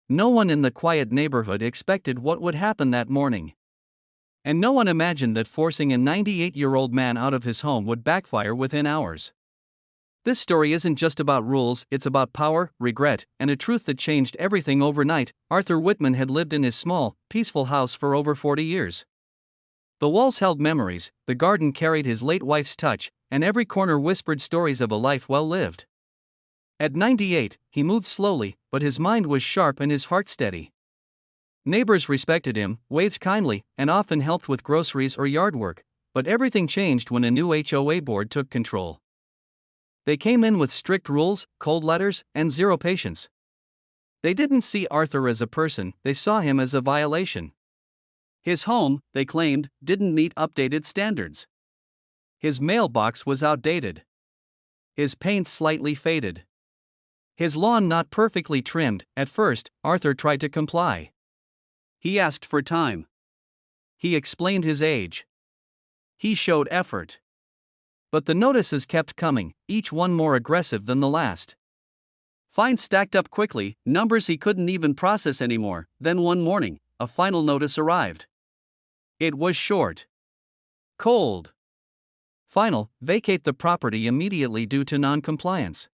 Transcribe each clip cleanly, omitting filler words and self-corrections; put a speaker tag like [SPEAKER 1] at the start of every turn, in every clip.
[SPEAKER 1] No one in the quiet neighborhood expected what would happen that morning. And no one imagined that forcing a 98-year-old man out of his home would backfire within hours. This story isn't just about rules, it's about power, regret, and a truth that changed everything overnight. Arthur Whitman had lived in his small, peaceful house for over 40 years. The walls held memories, the garden carried his late wife's touch, and every corner whispered stories of a life well lived. At 98, he moved slowly, but his mind was sharp and his heart steady. Neighbors respected him, waved kindly, and often helped with groceries or yard work, but everything changed when a new HOA board took control. They came in with strict rules, cold letters, and zero patience. They didn't see Arthur as a person, they saw him as a violation. His home, they claimed, didn't meet updated standards. His mailbox was outdated. His paint slightly faded. His lawn not perfectly trimmed. At first, Arthur tried to comply. He asked for time. He explained his age. He showed effort. But the notices kept coming, each one more aggressive than the last. Fines stacked up quickly, numbers he couldn't even process anymore. Then one morning, a final notice arrived. It was short. Cold. Final: vacate the property immediately due to non-compliance.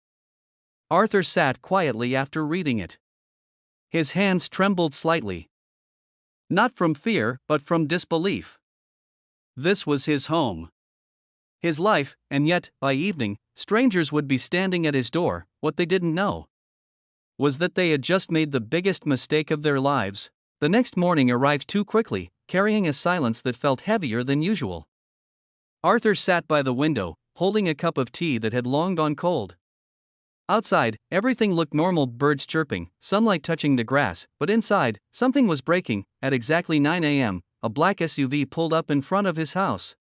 [SPEAKER 1] Arthur sat quietly after reading it. His hands trembled slightly. Not from fear, but from disbelief. This was his home. His life, and yet, by evening, strangers would be standing at his door. What they didn't know was that they had just made the biggest mistake of their lives. The next morning arrived too quickly, carrying a silence that felt heavier than usual. Arthur sat by the window, holding a cup of tea that had long gone cold. Outside, everything looked normal, birds chirping, sunlight touching the grass, but inside, something was breaking. At exactly 9 a.m., a black SUV pulled up in front of his house.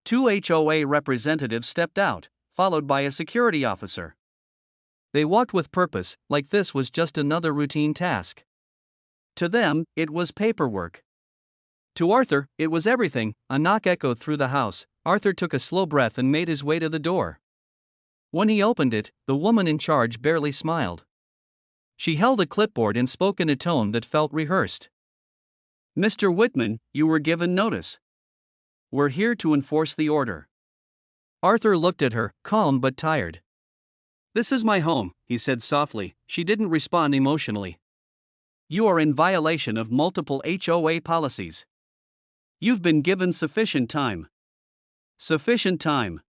[SPEAKER 1] Two HOA representatives stepped out, followed by a security officer. They walked with purpose, like this was just another routine task. To them, it was paperwork. To Arthur, it was everything. A knock echoed through the house. Arthur took a slow breath and made his way to the door. When he opened it, the woman in charge barely smiled. She held a clipboard and spoke in a tone that felt rehearsed. "Mr. Whitman, you were given notice. We're here to enforce the order." Arthur looked at her, calm but tired. "This is my home," he said softly. She didn't respond emotionally. "You are in violation of multiple HOA policies. You've been given sufficient time." Sufficient time.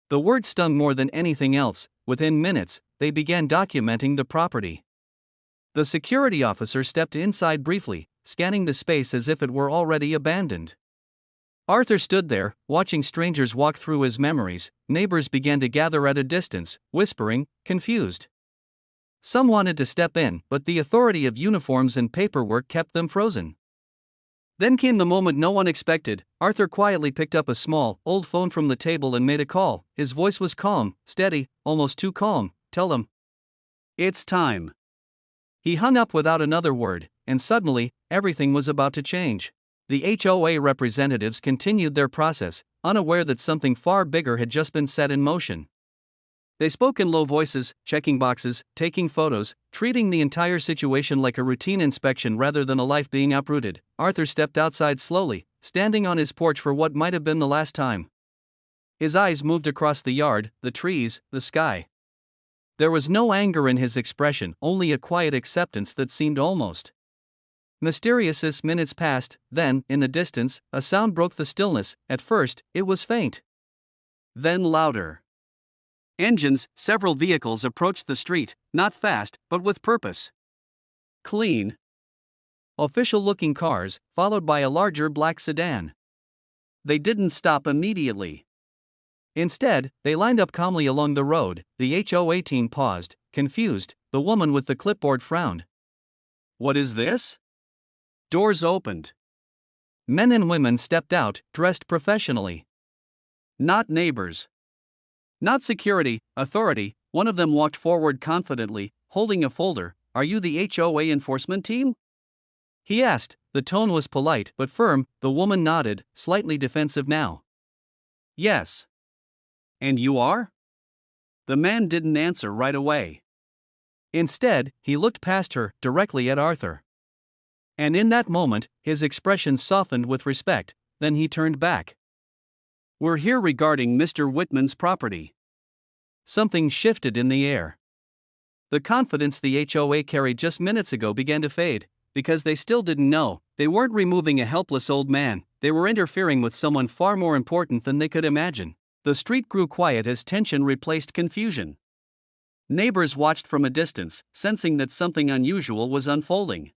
[SPEAKER 1] The word stung more than anything else. Within minutes, they began documenting the property. The security officer stepped inside briefly, scanning the space as if it were already abandoned. Arthur stood there, watching strangers walk through his memories. Neighbors began to gather at a distance, whispering, confused. Some wanted to step in, but the authority of uniforms and paperwork kept them frozen. Then came the moment no one expected. Arthur quietly picked up a small, old phone from the table and made a call. His voice was calm, steady, almost too calm. "Tell them it's time." He hung up without another word, and suddenly, everything was about to change. The HOA representatives continued their process, unaware that something far bigger had just been set in motion. They spoke in low voices, checking boxes, taking photos, treating the entire situation like a routine inspection rather than a life being uprooted. Arthur stepped outside slowly, standing on his porch for what might have been the last time. His eyes moved across the yard, the trees, the sky. There was no anger in his expression, only a quiet acceptance that seemed almost mysterious. As minutes passed, then, in the distance, a sound broke the stillness. At first, it was faint. Then louder. Engines, several vehicles approached the street, not fast, but with purpose. Clean, official-looking cars, followed by a larger black sedan. They didn't stop immediately. Instead, they lined up calmly along the road. The HOA team paused, confused. The woman with the clipboard frowned. "What is this?" Doors opened. Men and women stepped out, dressed professionally. Not neighbors. Not security, authority. One of them walked forward confidently, holding a folder. "Are you the HOA enforcement team?" he asked. The tone was polite but firm. The woman nodded, slightly defensive now. "Yes." "And you are?" The man didn't answer right away. Instead, he looked past her, directly at Arthur. And in that moment, his expression softened with respect, then he turned back. "We're here regarding Mr. Whitman's property." Something shifted in the air. The confidence the HOA carried just minutes ago began to fade, because they still didn't know. They weren't removing a helpless old man, they were interfering with someone far more important than they could imagine. The street grew quiet as tension replaced confusion. Neighbors watched from a distance, sensing that something unusual was unfolding.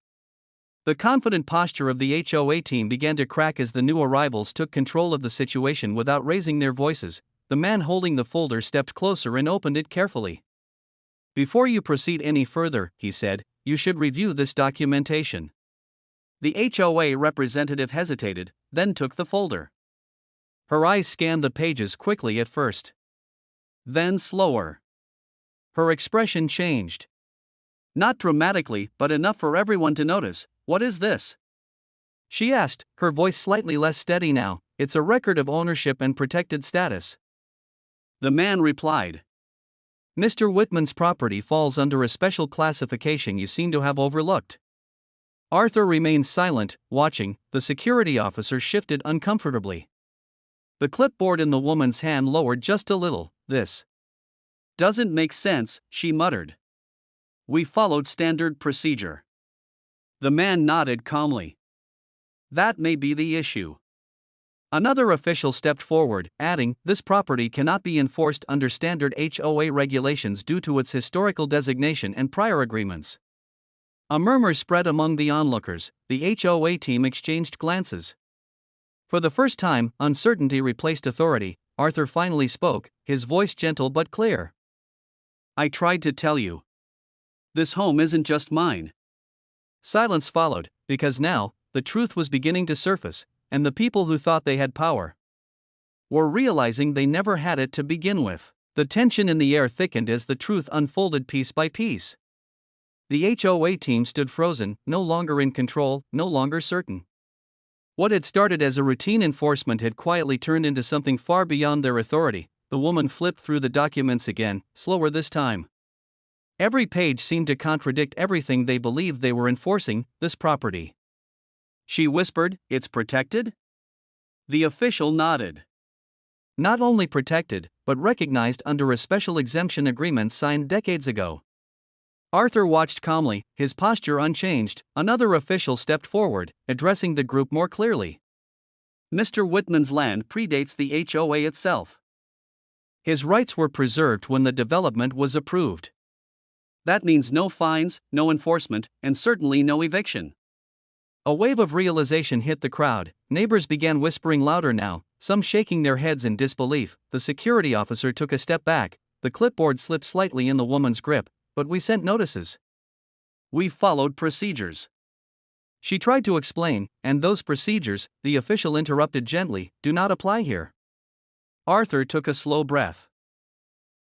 [SPEAKER 1] The confident posture of the HOA team began to crack as the new arrivals took control of the situation without raising their voices. The man holding the folder stepped closer and opened it carefully. "Before you proceed any further," he said, "you should review this documentation." The HOA representative hesitated, then took the folder. Her eyes scanned the pages quickly at first. Then slower. Her expression changed. Not dramatically, but enough for everyone to notice. "What is this?" she asked, her voice slightly less steady now. "It's a record of ownership and protected status." The man replied, "Mr. Whitman's property falls under a special classification you seem to have overlooked." Arthur remained silent, watching. The security officer shifted uncomfortably. The clipboard in the woman's hand lowered just a little. "This doesn't make sense," she muttered. "We followed standard procedure." The man nodded calmly. "That may be the issue." Another official stepped forward, adding, "This property cannot be enforced under standard HOA regulations due to its historical designation and prior agreements." A murmur spread among the onlookers. The HOA team exchanged glances. For the first time, uncertainty replaced authority. Arthur finally spoke, his voice gentle but clear. "I tried to tell you. This home isn't just mine." Silence followed, because now, the truth was beginning to surface, and the people who thought they had power were realizing they never had it to begin with. The tension in the air thickened as the truth unfolded piece by piece. The HOA team stood frozen, no longer in control, no longer certain. What had started as a routine enforcement had quietly turned into something far beyond their authority. The woman flipped through the documents again, slower this time. Every page seemed to contradict everything they believed they were enforcing. "This property," she whispered, "it's protected?" The official nodded. "Not only protected, but recognized under a special exemption agreement signed decades ago." Arthur watched calmly, his posture unchanged. Another official stepped forward, addressing the group more clearly. "Mr. Whitman's land predates the HOA itself. His rights were preserved when the development was approved. That means no fines, no enforcement, and certainly no eviction." A wave of realization hit the crowd. Neighbors began whispering louder now, some shaking their heads in disbelief. The security officer took a step back. The clipboard slipped slightly in the woman's grip. "But we sent notices. We followed procedures." She tried to explain, "And those procedures," the official interrupted gently, "do not apply here." Arthur took a slow breath.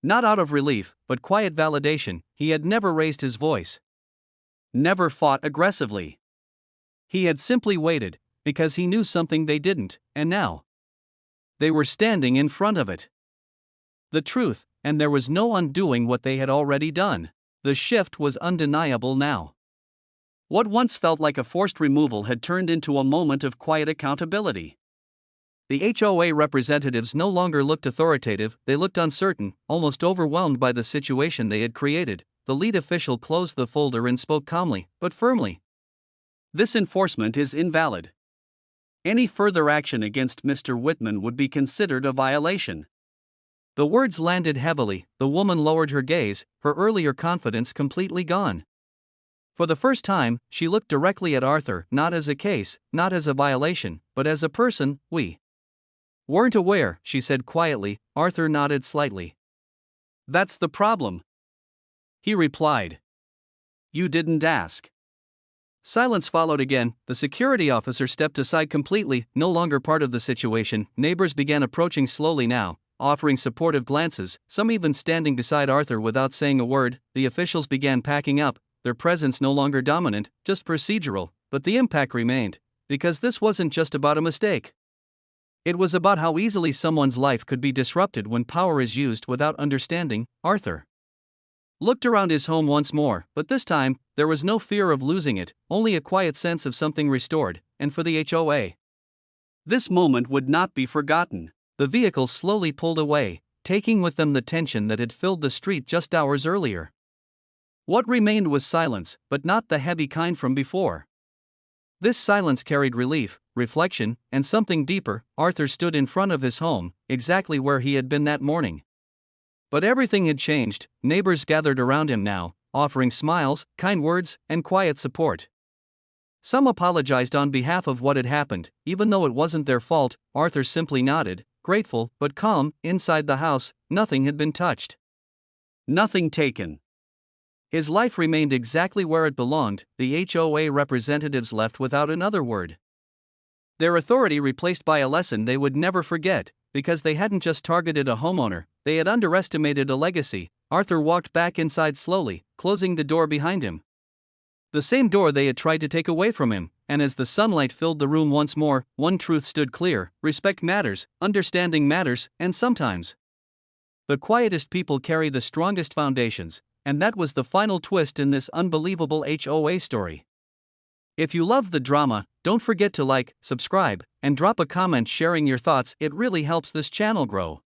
[SPEAKER 1] Not out of relief, but quiet validation. He had never raised his voice, never fought aggressively. He had simply waited, because he knew something they didn't, and now they were standing in front of it. The truth, and there was no undoing what they had already done. The shift was undeniable now. What once felt like a forced removal had turned into a moment of quiet accountability. The HOA representatives no longer looked authoritative, they looked uncertain, almost overwhelmed by the situation they had created. The lead official closed the folder and spoke calmly, but firmly. "This enforcement is invalid. Any further action against Mr. Whitman would be considered a violation." The words landed heavily. The woman lowered her gaze, her earlier confidence completely gone. For the first time, she looked directly at Arthur, not as a case, not as a violation, but as a person. "We weren't aware," she said quietly. Arthur nodded slightly. "That's the problem," he replied. "You didn't ask." Silence followed again. The security officer stepped aside completely, no longer part of the situation. Neighbors began approaching slowly now, offering supportive glances, some even standing beside Arthur without saying a word. The officials began packing up, their presence no longer dominant, just procedural, but the impact remained, because this wasn't just about a mistake. It was about how easily someone's life could be disrupted when power is used without understanding. Arthur looked around his home once more, but this time, there was no fear of losing it, only a quiet sense of something restored, and for the HOA. This moment would not be forgotten. The vehicles slowly pulled away, taking with them the tension that had filled the street just hours earlier. What remained was silence, but not the heavy kind from before. This silence carried relief, reflection, and something deeper. Arthur stood in front of his home, exactly where he had been that morning. But everything had changed. Neighbors gathered around him now, offering smiles, kind words, and quiet support. Some apologized on behalf of what had happened, even though it wasn't their fault. Arthur simply nodded, grateful but calm. Inside the house, nothing had been touched. Nothing taken. His life remained exactly where it belonged. The HOA representatives left without another word. Their authority replaced by a lesson they would never forget, because they hadn't just targeted a homeowner, they had underestimated a legacy. Arthur walked back inside slowly, closing the door behind him. The same door they had tried to take away from him, and as the sunlight filled the room once more, one truth stood clear: respect matters, understanding matters, and sometimes the quietest people carry the strongest foundations, and that was the final twist in this unbelievable HOA story. If you love the drama, don't forget to like, subscribe, and drop a comment sharing your thoughts. It really helps this channel grow.